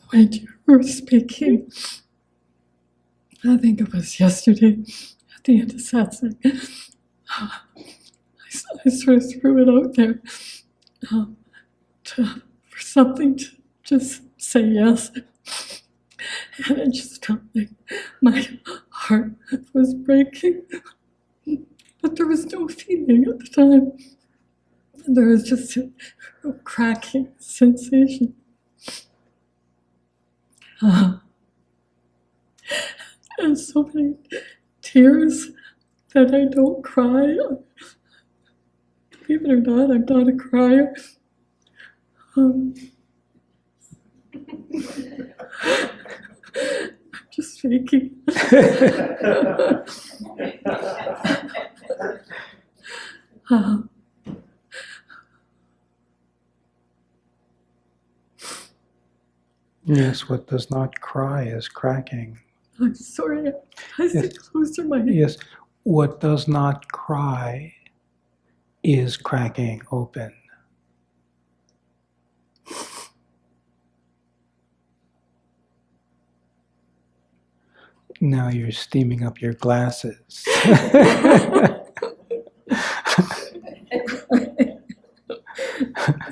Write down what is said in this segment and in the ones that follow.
when you were speaking, I think it was yesterday at the end of Saturday, I sort of threw it out there for something to just say yes. And it just felt like my heart was breaking. But there was no feeling at the time. There was just a cracking sensation. And so many tears that I don't cry. Believe it or not, I'm not a crier. I'm just faking. Yes, what does not cry is cracking. I'm sorry, I said closer my head. Yes, what does not cry is cracking open. Now you're steaming up your glasses.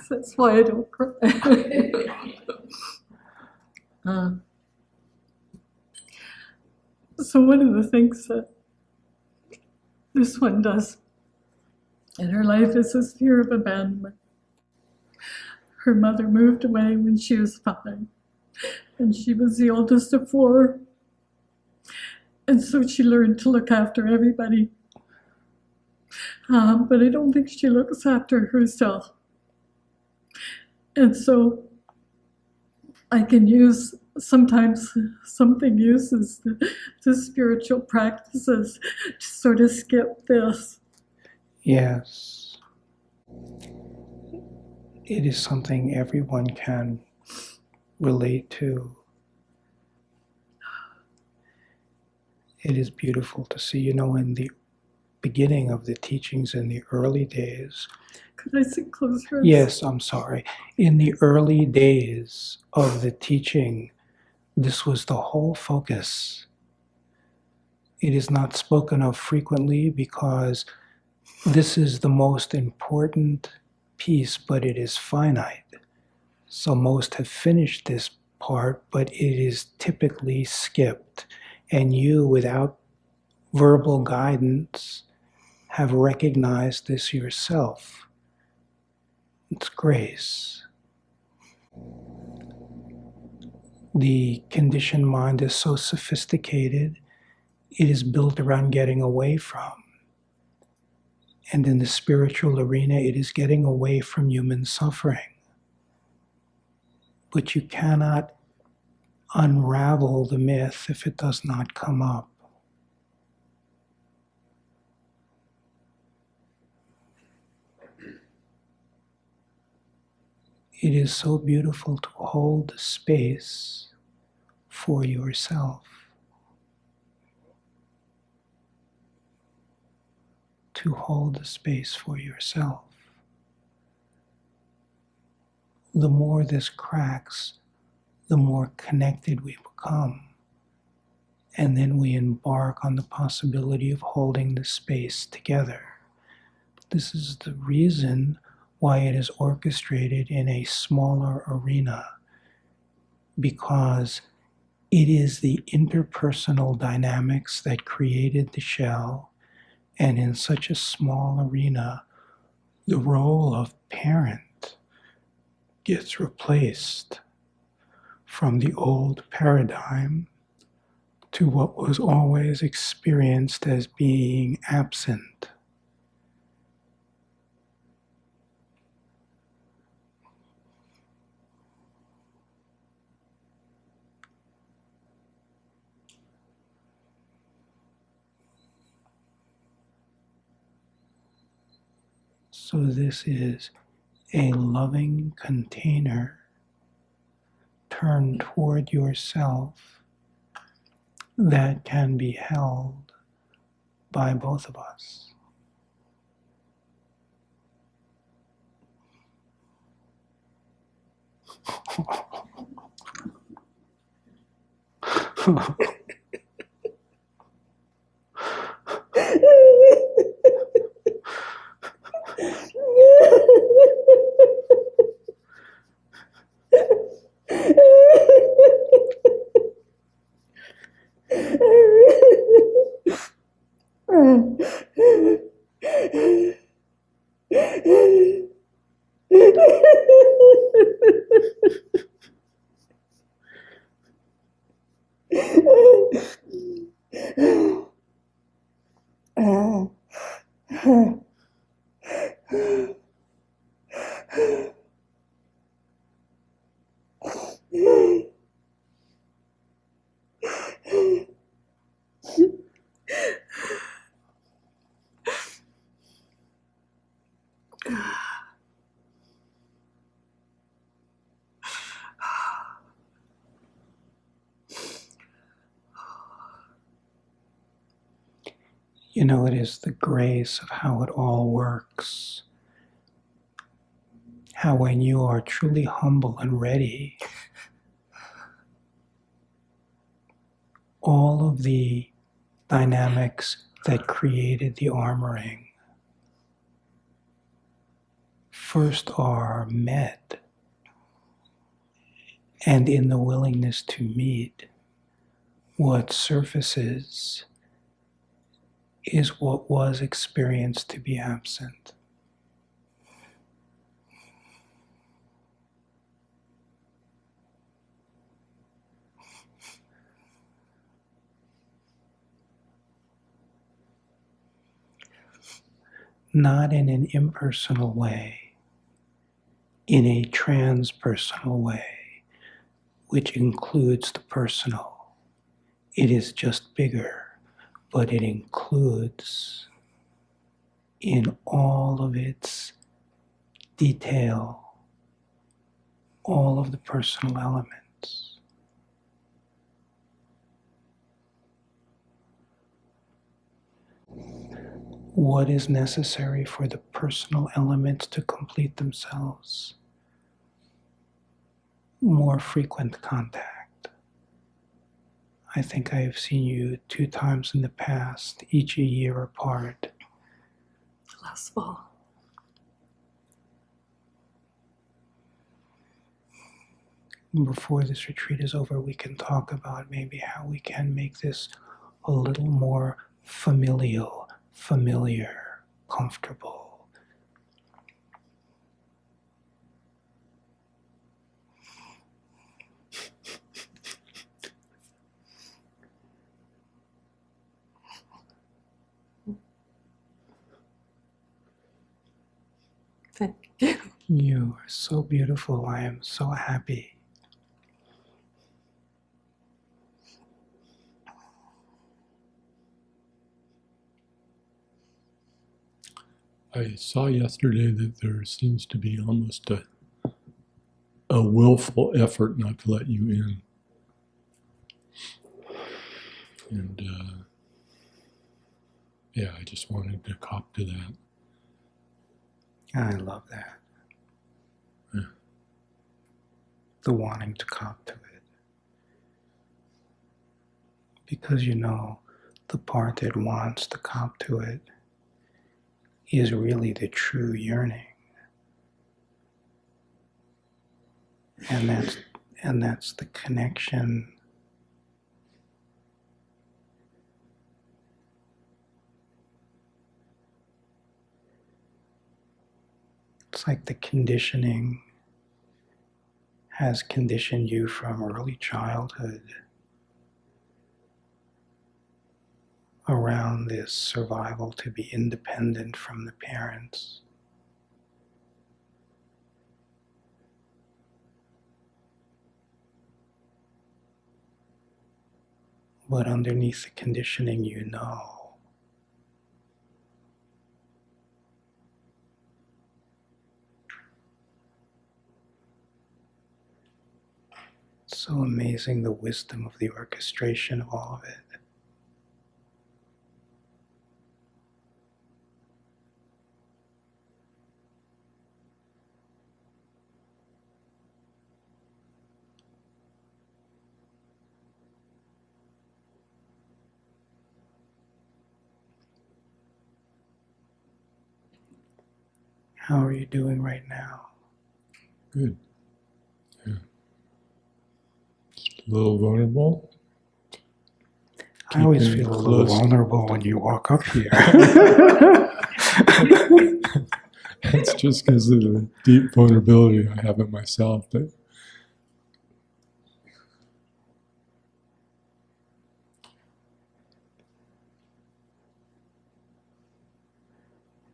That's why I don't cry. So one of the things that this one does in her life is this fear of abandonment. Her mother moved away when she was 5, and she was the oldest of 4. And so she learned to look after everybody. But I don't think she looks after herself. And so I can use, sometimes something uses the spiritual practices to sort of skip this. Yes. It is something everyone can relate to. It is beautiful to see, in the beginning of the teachings in the early days. Could I sit closer? Yes, I'm sorry. In the early days of the teaching, this was the whole focus. It is not spoken of frequently because this is the most important piece, but it is finite. So most have finished this part, but it is typically skipped. And you, without verbal guidance, have recognized this yourself. It's grace. The conditioned mind is so sophisticated, it is built around getting away from. And in the spiritual arena, it is getting away from human suffering. But you cannot unravel the myth if it does not come up. It is so beautiful to hold the space for yourself. To hold the space for yourself. The more this cracks, the more connected we become. And then we embark on the possibility of holding the space together. This is the reason why it is orchestrated in a smaller arena, because it is the interpersonal dynamics that created the shell, and in such a small arena, the role of parent gets replaced from the old paradigm to what was always experienced as being absent. So this is a loving container turned toward yourself that can be held by both of us. You know, it is the grace of how it all works. How when you are truly humble and ready, all of the dynamics that created the armoring first are met, and in the willingness to meet, what surfaces is what was experienced to be absent. Not in an impersonal way, in a transpersonal way, which includes the personal. It is just bigger, but it includes in all of its detail, all of the personal elements. What is necessary for the personal elements to complete themselves? More frequent contact. I think I have seen you 2 times in the past, each a year apart. Last fall. Before this retreat is over, we can talk about maybe how we can make this a little more familial, familiar, comfortable. Thank you. You are so beautiful. I am so happy. I saw yesterday that there seems to be almost a willful effort not to let you in. And yeah, I just wanted to cop to that. I love that. Yeah. The wanting to cop to it. Because you know, the part that wants to cop to it is really the true yearning. And that's the connection. It's like the conditioning has conditioned you from early childhood around this survival to be independent from the parents. But underneath the conditioning, you know. It's so amazing the wisdom of the orchestration of all of it. How are you doing right now? Good. Yeah. Just a little vulnerable. I always Keeping feel a little close. vulnerable when you walk up here. That's just because of the deep vulnerability I have in myself. But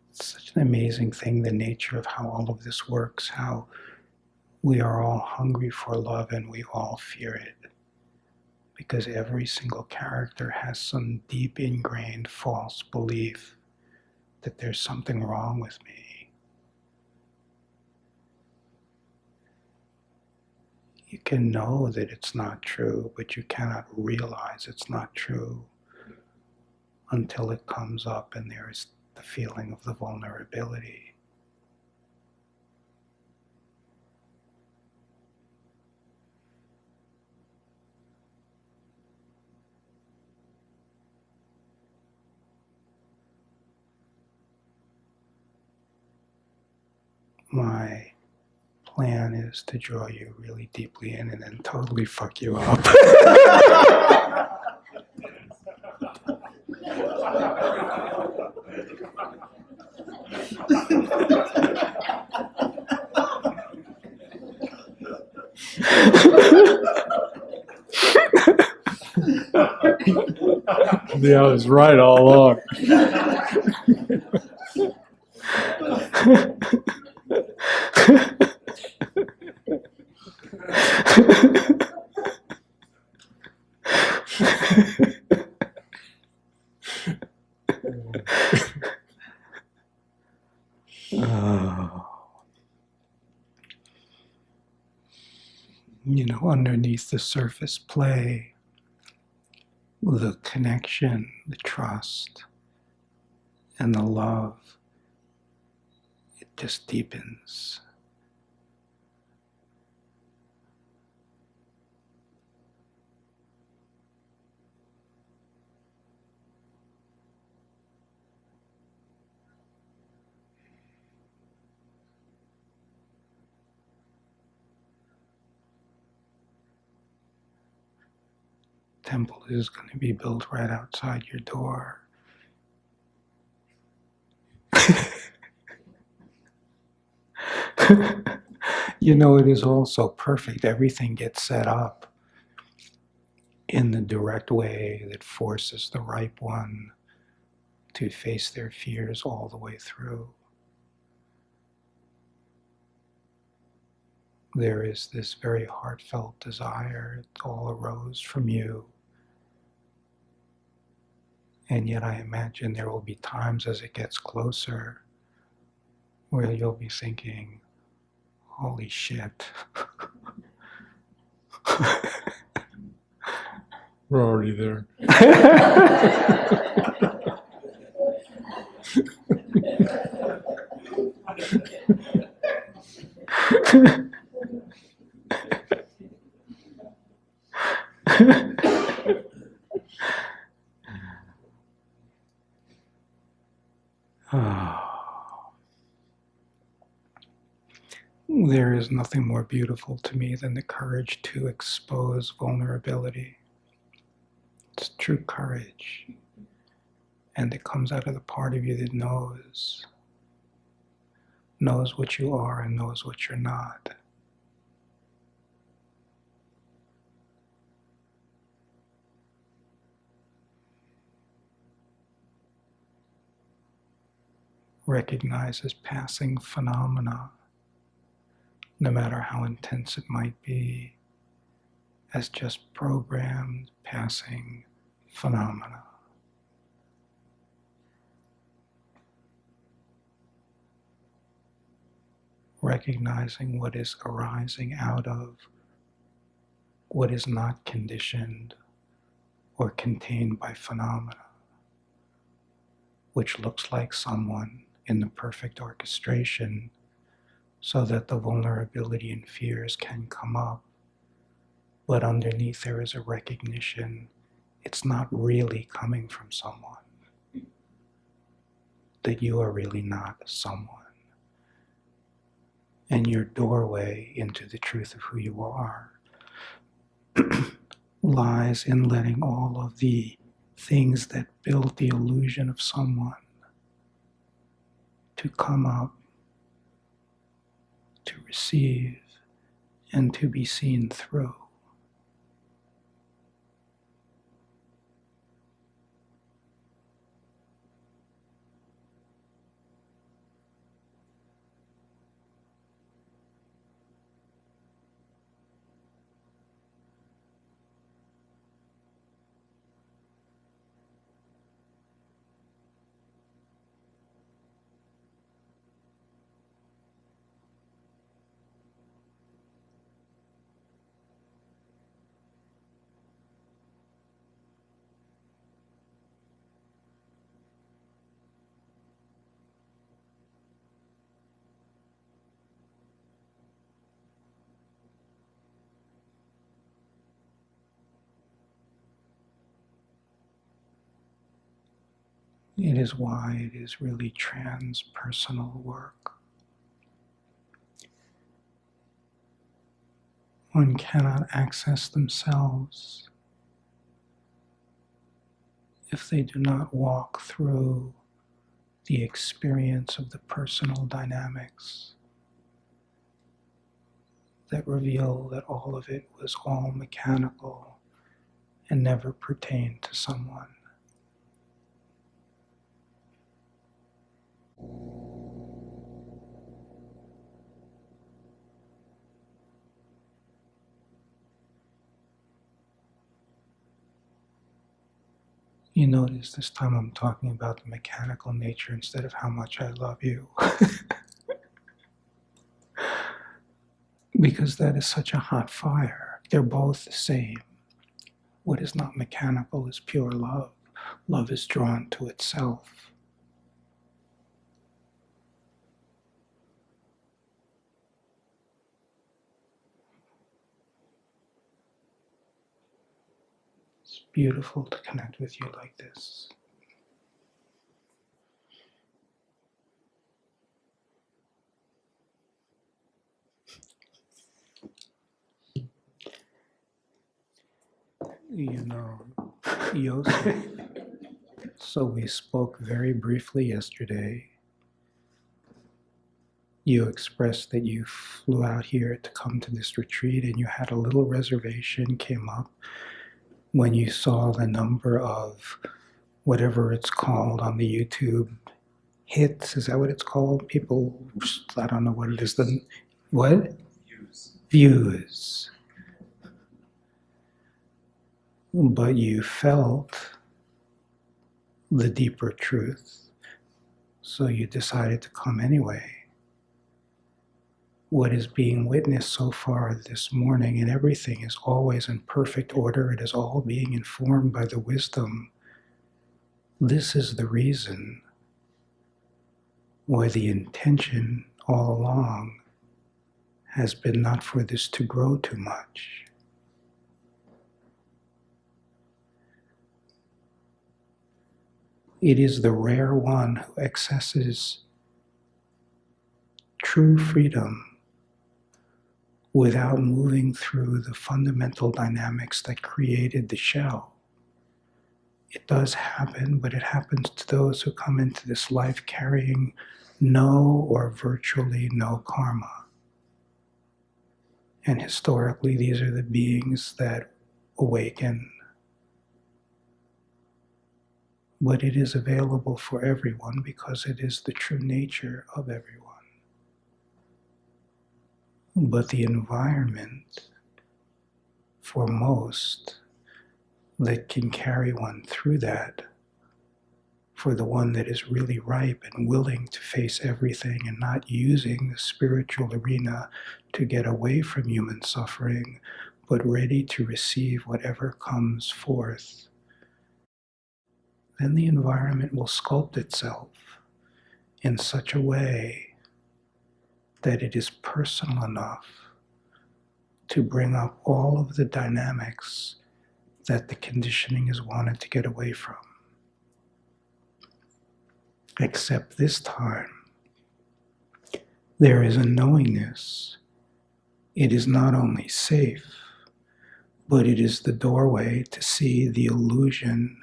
It's such an amazing thing, the nature of how all of this works, how we are all hungry for love and we all fear it. Because every single character has some deep ingrained false belief that there's something wrong with me. You can know that it's not true, but you cannot realize it's not true until it comes up and there is the feeling of the vulnerability. My plan is to draw you really deeply in and then totally fuck you up. yeah, I was right all along. You know, underneath the surface play, the connection, the trust, and the love, it just deepens. Temple is going to be built right outside your door. You know, it is all so perfect. Everything gets set up in the direct way that forces the ripe one to face their fears all the way through. There is this very heartfelt desire. It all arose from you. And yet I imagine there will be times as it gets closer where you'll be thinking, holy shit. We're already there. There is nothing more beautiful to me than the courage to expose vulnerability. It's true courage. And it comes out of the part of you that knows what you are and knows what you're not. Recognizes passing phenomena, no matter how intense it might be, as just programmed passing phenomena. Recognizing what is arising out of what is not conditioned or contained by phenomena, which looks like someone in the perfect orchestration so that the vulnerability and fears can come up. But underneath there is a recognition it's not really coming from someone, that you are really not someone. and your doorway into the truth of who you are lies in letting all of the things that build the illusion of someone to come up, to receive, and to be seen through. It is why it is really transpersonal work. One cannot access themselves if they do not walk through the experience of the personal dynamics that reveal that all of it was all mechanical and never pertained to someone. You notice this time I'm talking about the mechanical nature instead of how much I love you. Because that is such a hot fire. They're both the same. What is not mechanical is pure love. Love is drawn to itself. It's beautiful to connect with you like this. You know, Yosef, so we spoke very briefly yesterday. You expressed that you flew out here to come to this retreat and you had a little reservation came up when you saw the number of whatever it's called on the YouTube hits. Is that what it's called? People, I don't know what it is. What? Views. But you felt the deeper truth, so you decided to come anyway. What is being witnessed so far this morning, and everything is always in perfect order, it is all being informed by the wisdom. This is the reason why the intention all along has been not for this to grow too much. It is the rare one who accesses true freedom without moving through the fundamental dynamics that created the shell. It does happen, but it happens to those who come into this life carrying no or virtually no karma. And historically, these are the beings that awaken. But it is available for everyone because it is the true nature of everyone. But the environment, for most, that can carry one through that, for the one that is really ripe and willing to face everything and not using the spiritual arena to get away from human suffering, but ready to receive whatever comes forth, then the environment will sculpt itself in such a way that it is personal enough to bring up all of the dynamics that the conditioning is wanted to get away from. Except this time, there is a knowingness. It is not only safe, but it is the doorway to see the illusion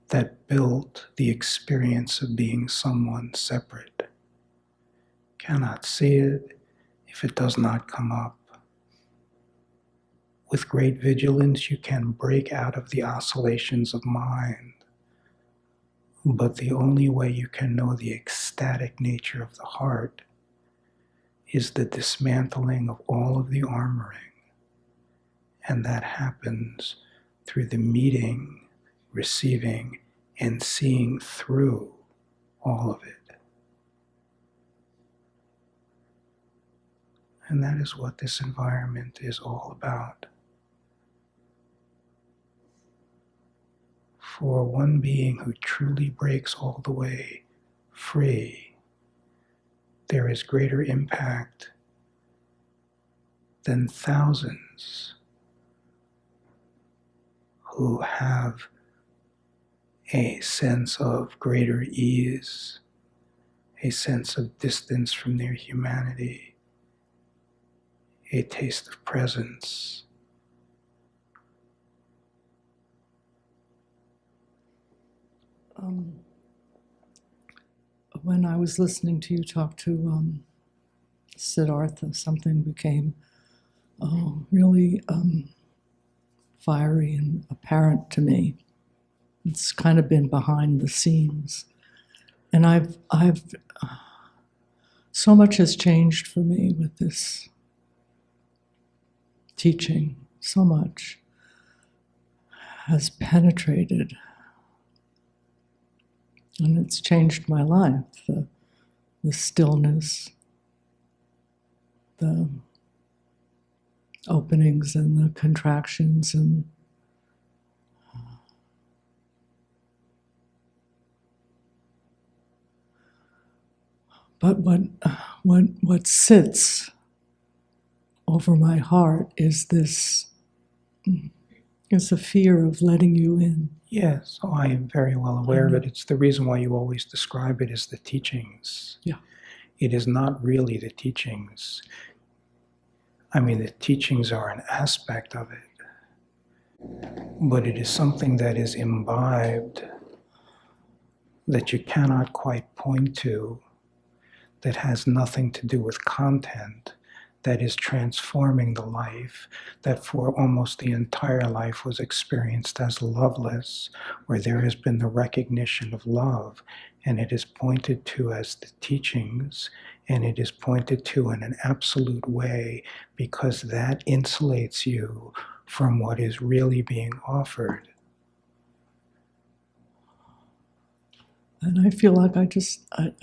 that built the experience of being someone separate. Cannot see it if it does not come up. With great vigilance, you can break out of the oscillations of mind. But the only way you can know the ecstatic nature of the heart is the dismantling of all of the armoring. And that happens through the meeting, receiving, and seeing through all of it. And that is what this environment is all about. For one being who truly breaks all the way free, there is greater impact than thousands who have a sense of greater ease, a sense of distance from their humanity, a taste of presence. When I was listening to you talk to Siddhartha, something became really fiery and apparent to me. It's kind of been behind the scenes, and I've so much has changed for me with this teaching. So much has penetrated. And it's changed my life, the stillness, the openings and the contractions, and but what sits over my heart is a fear of letting you in. Yes, I am very well aware of it. It's the reason why you always describe it as the teachings. Yeah. It is not really the teachings. I mean, the teachings are an aspect of it, but it is something that is imbibed, that you cannot quite point to, that has nothing to do with content, that is transforming the life that for almost the entire life was experienced as loveless, where there has been the recognition of love, and it is pointed to as the teachings, and it is pointed to in an absolute way, because that insulates you from what is really being offered. And I feel like I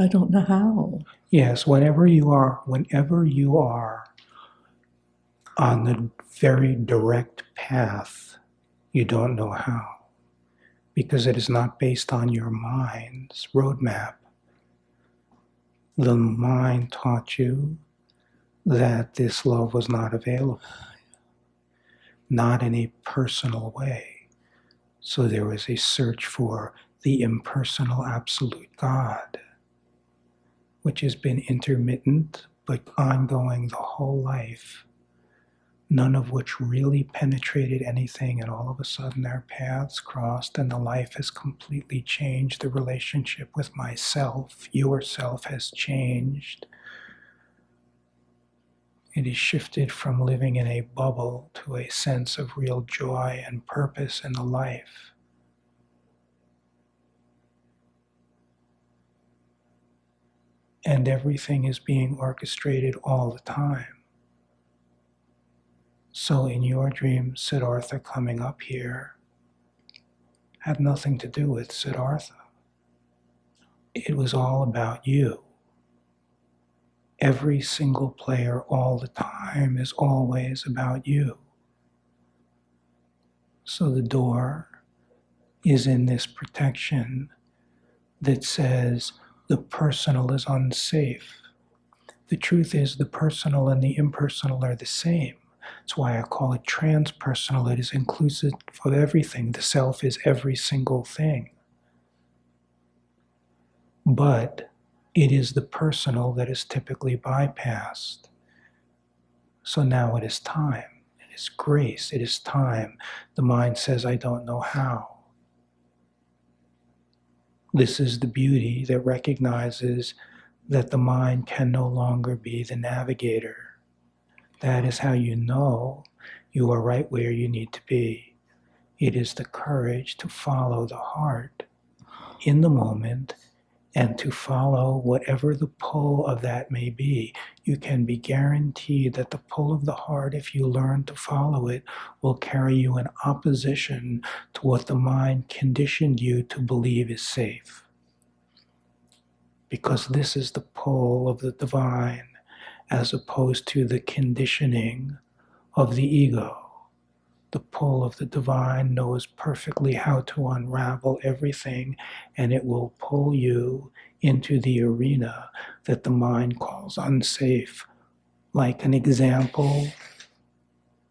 don't know how. Yes, whenever you are on the very direct path, you don't know how, because it is not based on your mind's roadmap. The mind taught you that this love was not available, not in a personal way. So there was a search for the impersonal absolute God, which has been intermittent but ongoing the whole life, none of which really penetrated anything, and all of a sudden our paths crossed and the life has completely changed. The relationship with myself, yourself, has changed. It is shifted from living in a bubble to a sense of real joy and purpose in the life. And everything is being orchestrated all the time. So in your dream, Siddhartha coming up here had nothing to do with Siddhartha. It was all about you. Every single player all the time is always about you. So the door is in this protection that says the personal is unsafe. The truth is the personal and the impersonal are the same. That's why I call it transpersonal. It is inclusive of everything. The self is every single thing. But It is the personal that is typically bypassed. So now it is time. It is grace. It is time. The mind says, I don't know how. This is the beauty that recognizes that the mind can no longer be the navigator. That is how you know you are right where you need to be. It is the courage to follow the heart in the moment and to follow whatever the pull of that may be. You can be guaranteed that the pull of the heart, if you learn to follow it, will carry you in opposition to what the mind conditioned you to believe is safe. Because this is the pull of the divine as opposed to the conditioning of the ego. The pull of the divine knows perfectly how to unravel everything, and it will pull you into the arena that the mind calls unsafe. Like an example,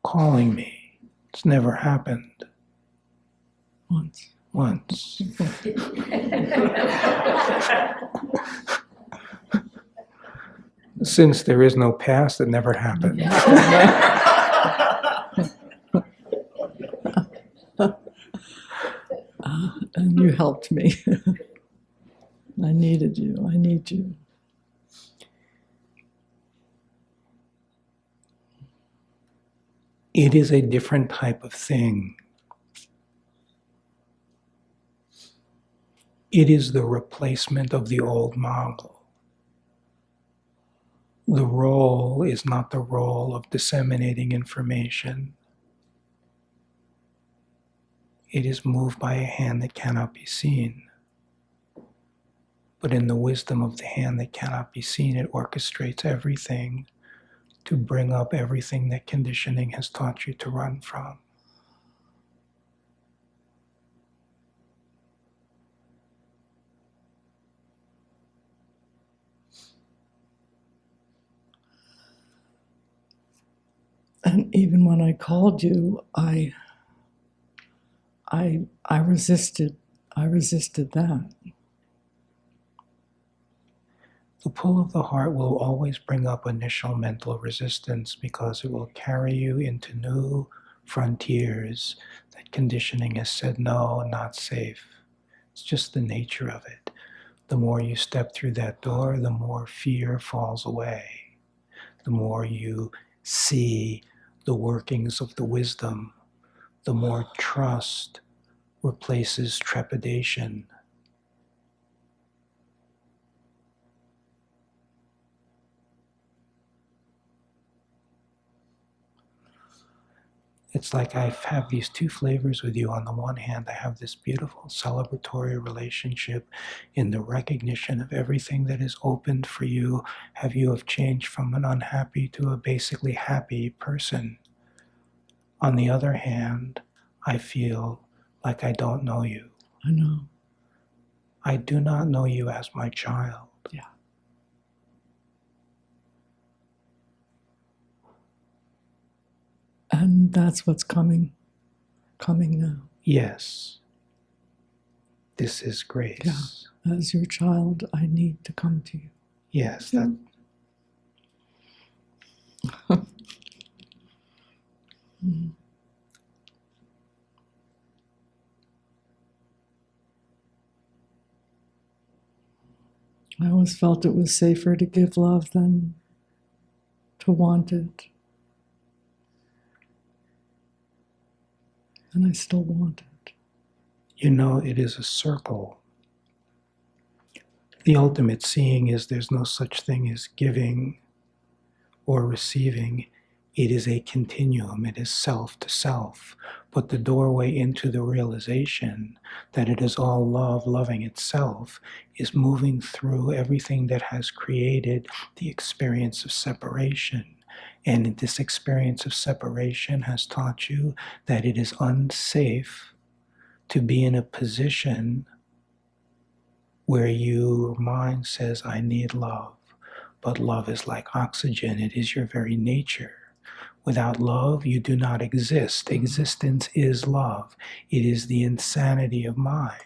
calling me. It's never happened. Once. Since there is no past, it never happened. And you helped me. I needed you. I need you. It is a different type of thing. It is the replacement of the old model. The role is not the role of disseminating information. It is moved by a hand that cannot be seen. But in the wisdom of the hand that cannot be seen, it orchestrates everything to bring up everything that conditioning has taught you to run from. And even when I called you, I resisted. I resisted that. The pull of the heart will always bring up initial mental resistance because it will carry you into new frontiers that conditioning has said no, not safe. It's just the nature of it. The more you step through that door, the more fear falls away. The more you see the workings of the wisdom, the more trust replaces trepidation. It's like I have these two flavors with you. On the one hand, I have this beautiful celebratory relationship in the recognition of everything that is opened for you. You have changed from an unhappy to a basically happy person. On the other hand, I feel like I don't know you. I know. I do not know you as my child. Yeah. And that's what's coming now. Yes. This is grace. Yeah. As your child, I need to come to you. Yes. Yeah. Mm. I always felt it was safer to give love than to want it. And I still want it. You know, it is a circle. The ultimate seeing is there's no such thing as giving or receiving. It is a continuum. It is self to self. But the doorway into the realization that it is all love, loving itself, is moving through everything that has created the experience of separation. And this experience of separation has taught you that it is unsafe to be in a position where your mind says, I need love. But love is like oxygen. It is your very nature. Without love, you do not exist. Existence is love. It is the insanity of mind.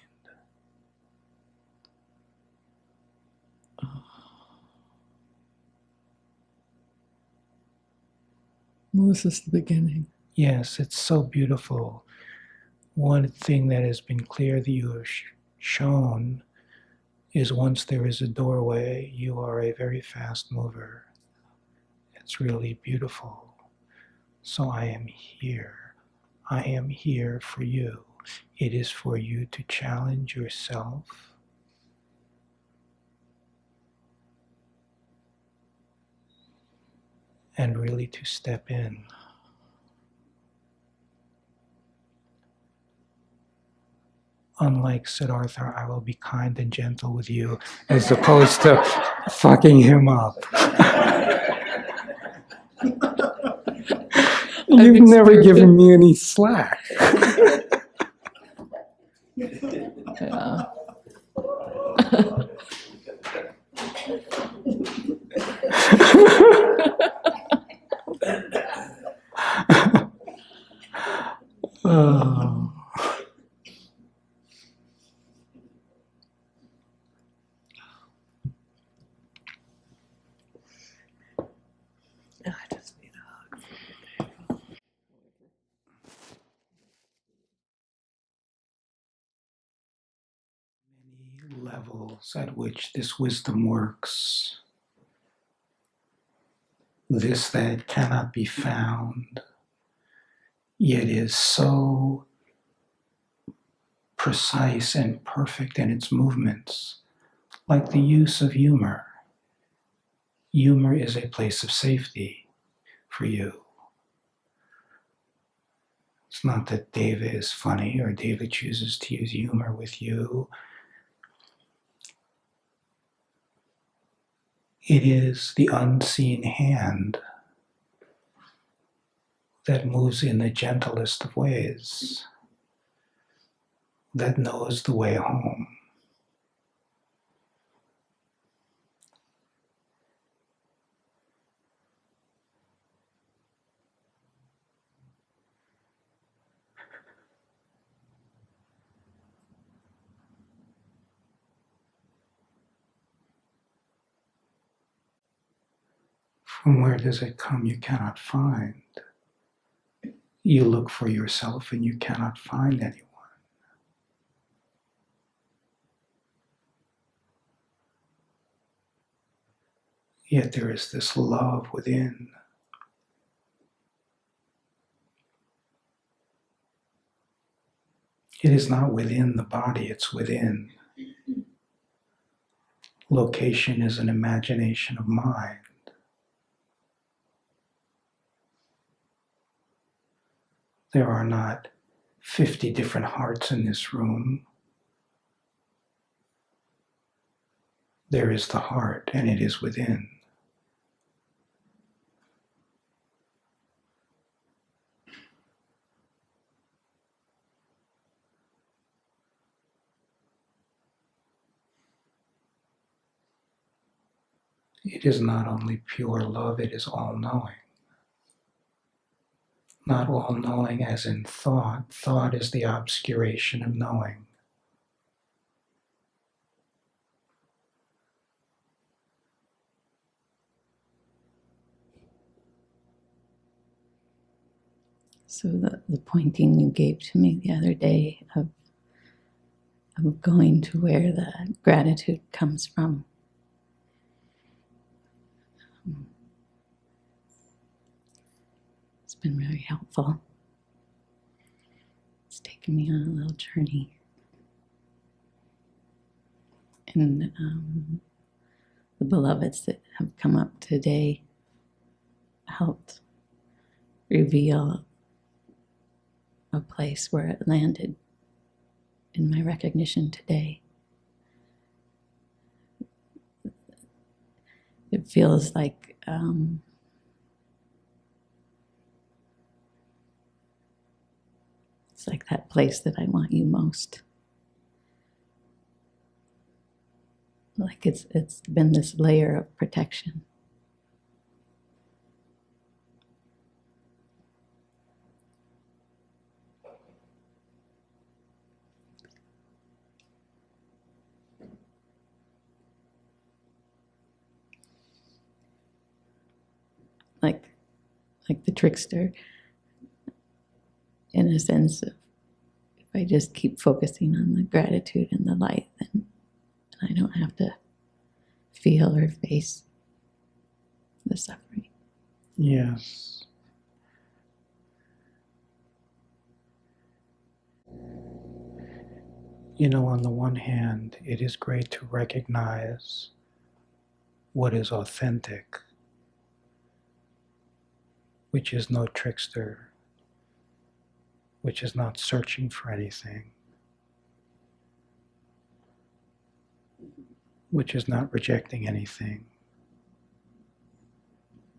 Oh. this is the beginning. Yes, it's so beautiful. One thing that has been clear that you have shown is once there is a doorway, you are a very fast mover. It's really beautiful. So I am here. I am here for you. It is for you to challenge yourself and really to step in. Unlike Siddhartha, I will be kind and gentle with you as opposed to fucking him up. You've never given me any slack. Yeah. Oh. I just need a hug. Many levels at which this wisdom works. This that cannot be found, yet is so precise and perfect in its movements, like the use of humor. Humor is a place of safety for you. It's not that Deva is funny or Deva chooses to use humor with you. It is the unseen hand that moves in the gentlest of ways, that knows the way home. From where does it come? You cannot find. You look for yourself and you cannot find anyone. Yet there is this love within. It is not within the body, it's within. Location is an imagination of mind. There are not 50 different hearts in this room. There is the heart, and it is within. It is not only pure love, it is all-knowing. Not all-knowing as in thought. Thought is the obscuration of knowing. So the pointing you gave to me the other day of going to where the gratitude comes from. It's been very helpful. It's taken me on a little journey. And the beloveds that have come up today helped reveal a place where it landed in my recognition today. It feels like it's like that place that I want you most. Like it's been this layer of protection. like the trickster, in a sense of, if I just keep focusing on the gratitude and the light, then I don't have to feel or face the suffering. Yes. You know, on the one hand, it is great to recognize what is authentic, which is no trickster, which is not searching for anything, which is not rejecting anything,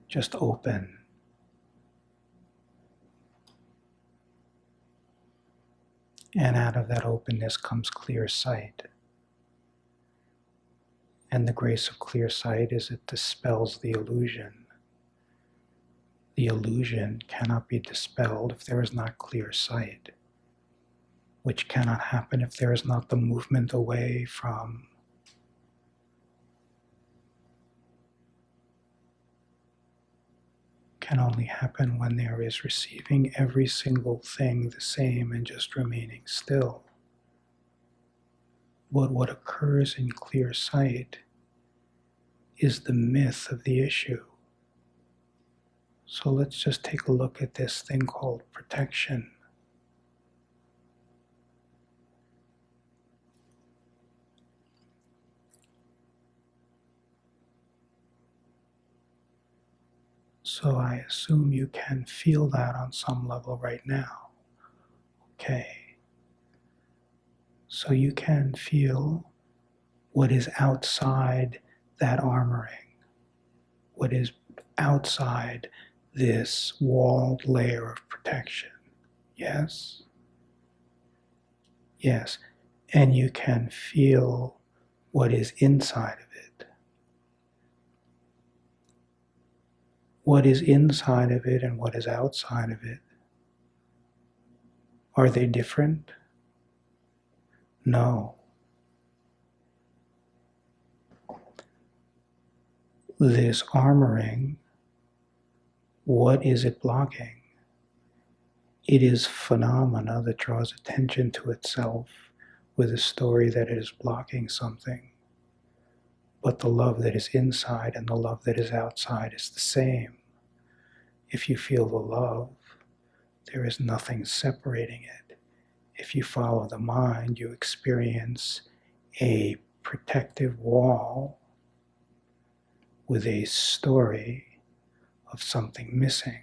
just open. And out of that openness comes clear sight. And the grace of clear sight is it dispels the illusion. The illusion cannot be dispelled if there is not clear sight, which cannot happen if there is not the movement away from. Can only happen when there is receiving every single thing the same and just remaining still. But what occurs in clear sight is the myth of the issue. So let's just take a look at this thing called protection. So I assume you can feel that on some level right now. Okay. So you can feel what is outside that armoring, what is outside this walled layer of protection. Yes? Yes. And you can feel what is inside of it. What is inside of it and what is outside of it, are they different? No. This armoring, what is it blocking? It is phenomena that draws attention to itself with a story that it is blocking something. But the love that is inside and the love that is outside is the same. If you feel the love, there is nothing separating it. If you follow the mind, you experience a protective wall with a story of something missing.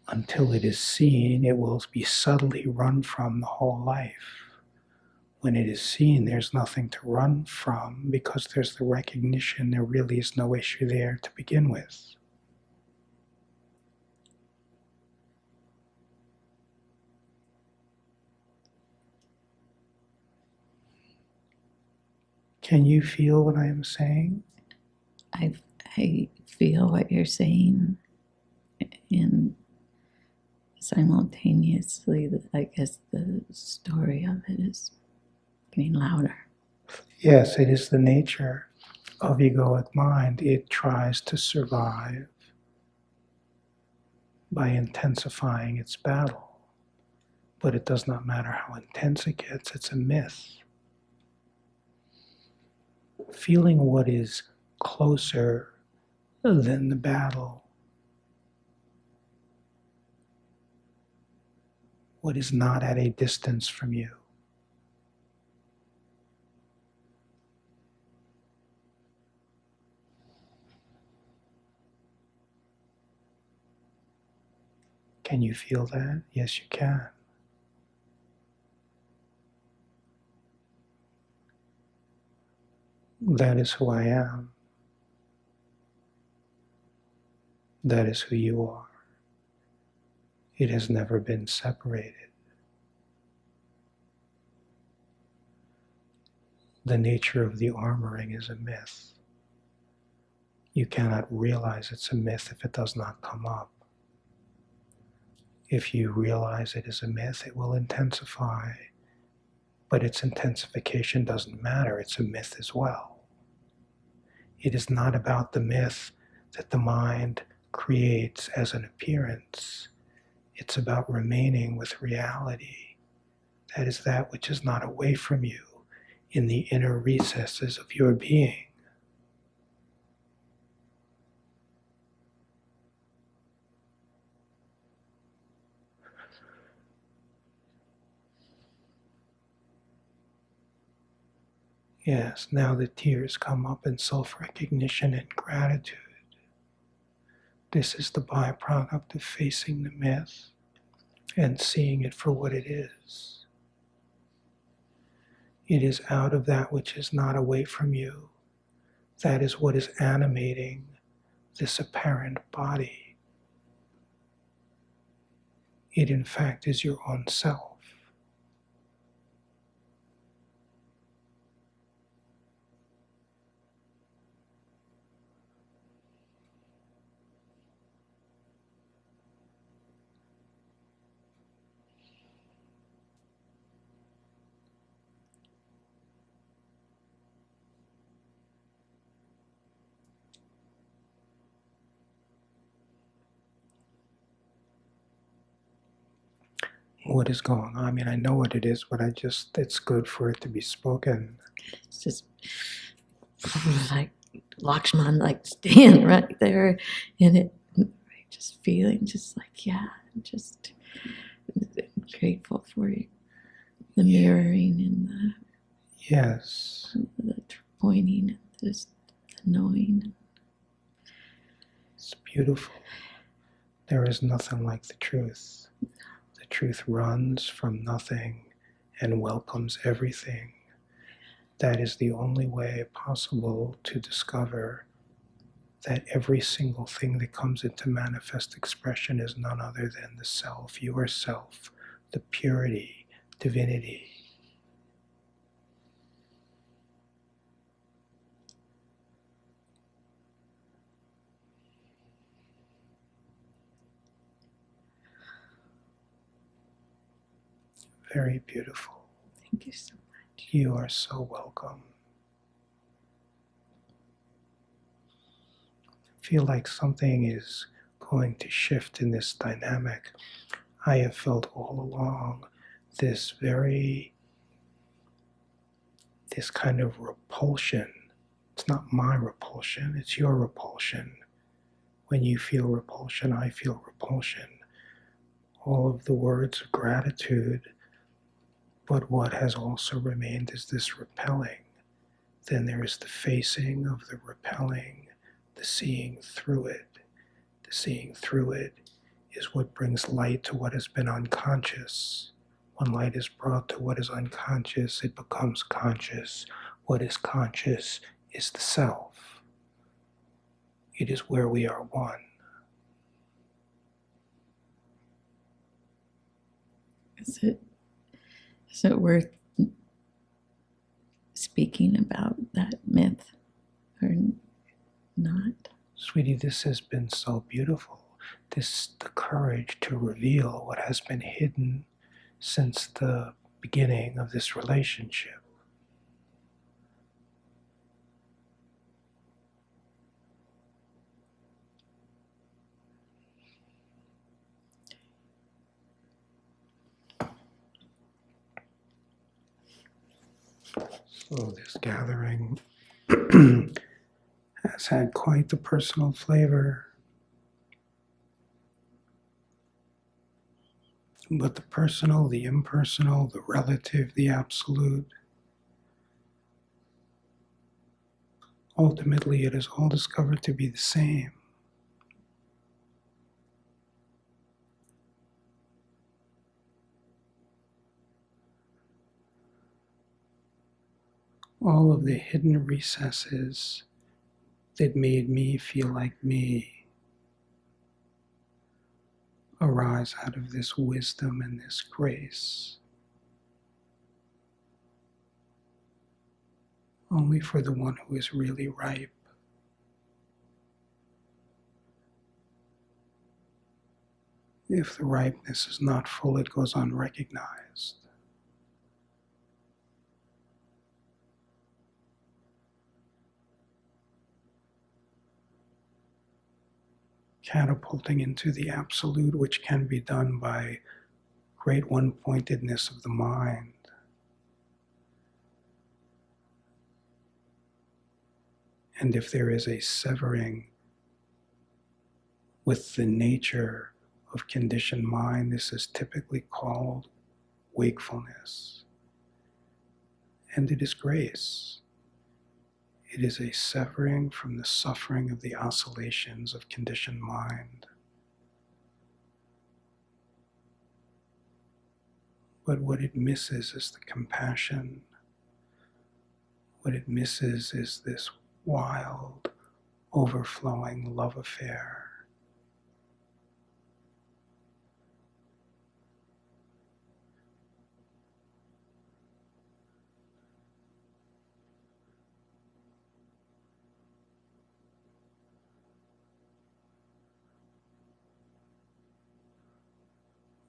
Until it is seen, it will be subtly run from the whole life. When it is seen, there's nothing to run from because there's the recognition there really is no issue there to begin with. Can you feel what I am saying? I feel what you're saying, and simultaneously, I guess the story of it is getting louder. Yes, it is the nature of egoic mind. It tries to survive by intensifying its battle. But it does not matter how intense it gets, it's a myth. Feeling what is closer than the battle, what is not at a distance from you. Can you feel that? Yes, you can. That is who I am. That is who you are. It has never been separated. The nature of the armoring is a myth. You cannot realize it's a myth if it does not come up. If you realize it is a myth, it will intensify, but its intensification doesn't matter. It's a myth as well. It is not about the myth that the mind creates as an appearance. It's about remaining with reality. That is that which is not away from you in the inner recesses of your being. Yes, now the tears come up in self-recognition and gratitude. This is the byproduct of facing the myth and seeing it for what it is. It is out of that which is not away from you. That is what is animating this apparent body. It in fact is your own self. What is going on? I mean, I know what it is, but it's good for it to be spoken. It's just like Lakshman, like stand right there in it, just feeling just like, yeah, just grateful for you. The mirroring and Yes. the pointing and just the knowing. It's beautiful. There is nothing like the truth. The truth runs from nothing and welcomes everything. That is the only way possible to discover that every single thing that comes into manifest expression is none other than the self, yourself, the purity, divinity. Very beautiful. Thank you so much. You are so welcome. I feel like something is going to shift in this dynamic. I have felt all along this kind of repulsion. It's not my repulsion, it's your repulsion. When you feel repulsion, I feel repulsion. All of the words of gratitude. But what has also remained is this repelling. Then there is the facing of the repelling, the seeing through it. The seeing through it is what brings light to what has been unconscious. When light is brought to what is unconscious, it becomes conscious. What is conscious is the self. It is where we are one. Is it worth speaking about that myth or not? Sweetie, this has been so beautiful. The courage to reveal what has been hidden since the beginning of this relationship. So this gathering has had quite the personal flavor. But the personal, the impersonal, the relative, the absolute, ultimately it is all discovered to be the same. All of the hidden recesses that made me feel like me arise out of this wisdom and this grace. Only for the one who is really ripe. If the ripeness is not full, it goes unrecognized. catapulting into the absolute, which can be done by great one-pointedness of the mind. And if there is a severing with the nature of conditioned mind, this is typically called wakefulness. And it is grace. It is a severing from the suffering of the oscillations of conditioned mind. But what it misses is the compassion. What it misses is this wild, overflowing love affair.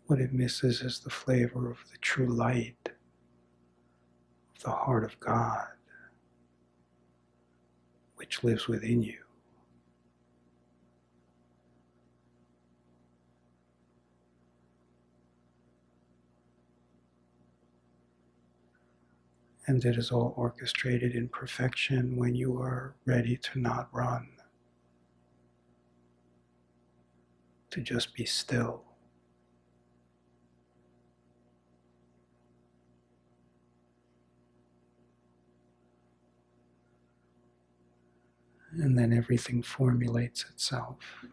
What it misses is the flavor of the true light, of the heart of God, which lives within you. And it is all orchestrated in perfection when you are ready to not run, to just be still. And then everything formulates itself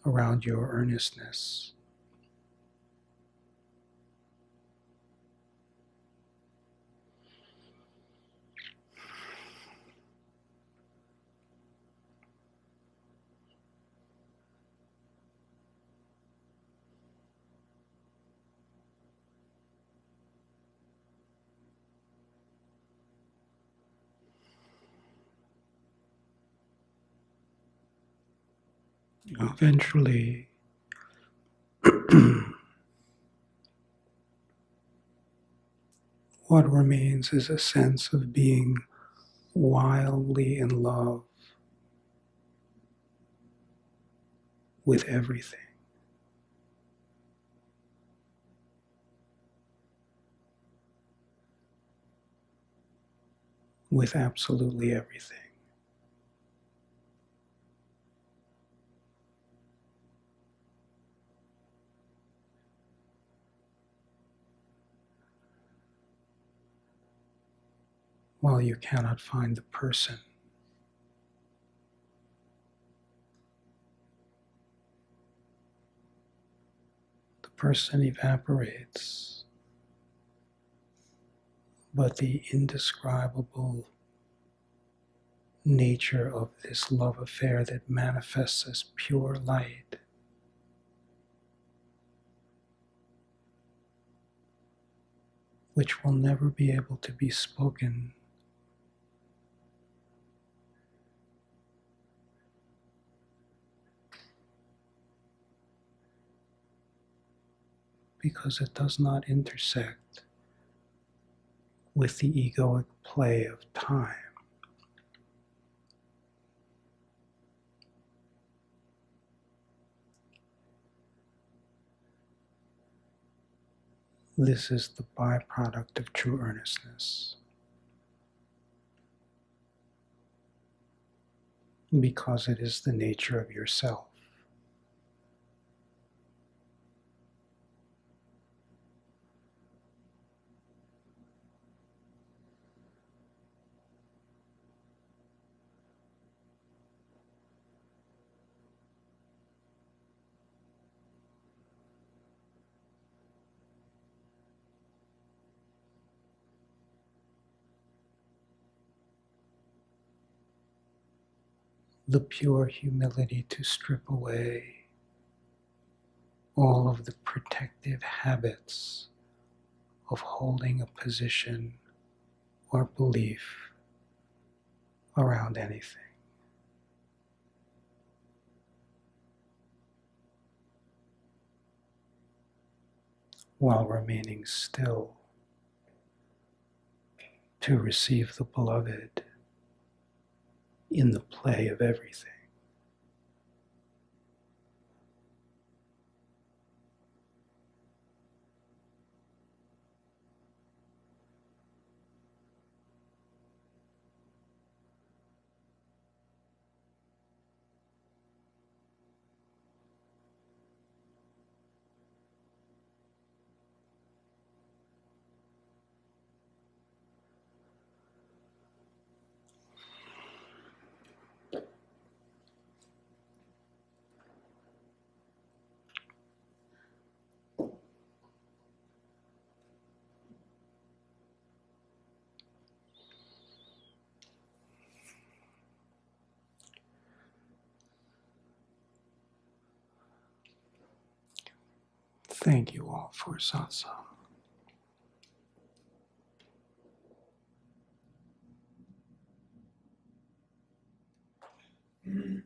around your earnestness. Eventually, what remains is a sense of being wildly in love with everything. With absolutely everything. While you cannot find the person, the person evaporates, but the indescribable nature of this love affair that manifests as pure light which will never be able to be spoken. Because it does not intersect with the egoic play of time. This is the byproduct of true earnestness. Because it is the nature of yourself. The pure humility to strip away all of the protective habits of holding a position or belief around anything. While remaining still to receive the beloved in the play of everything. Thank you all for satsang. Mm.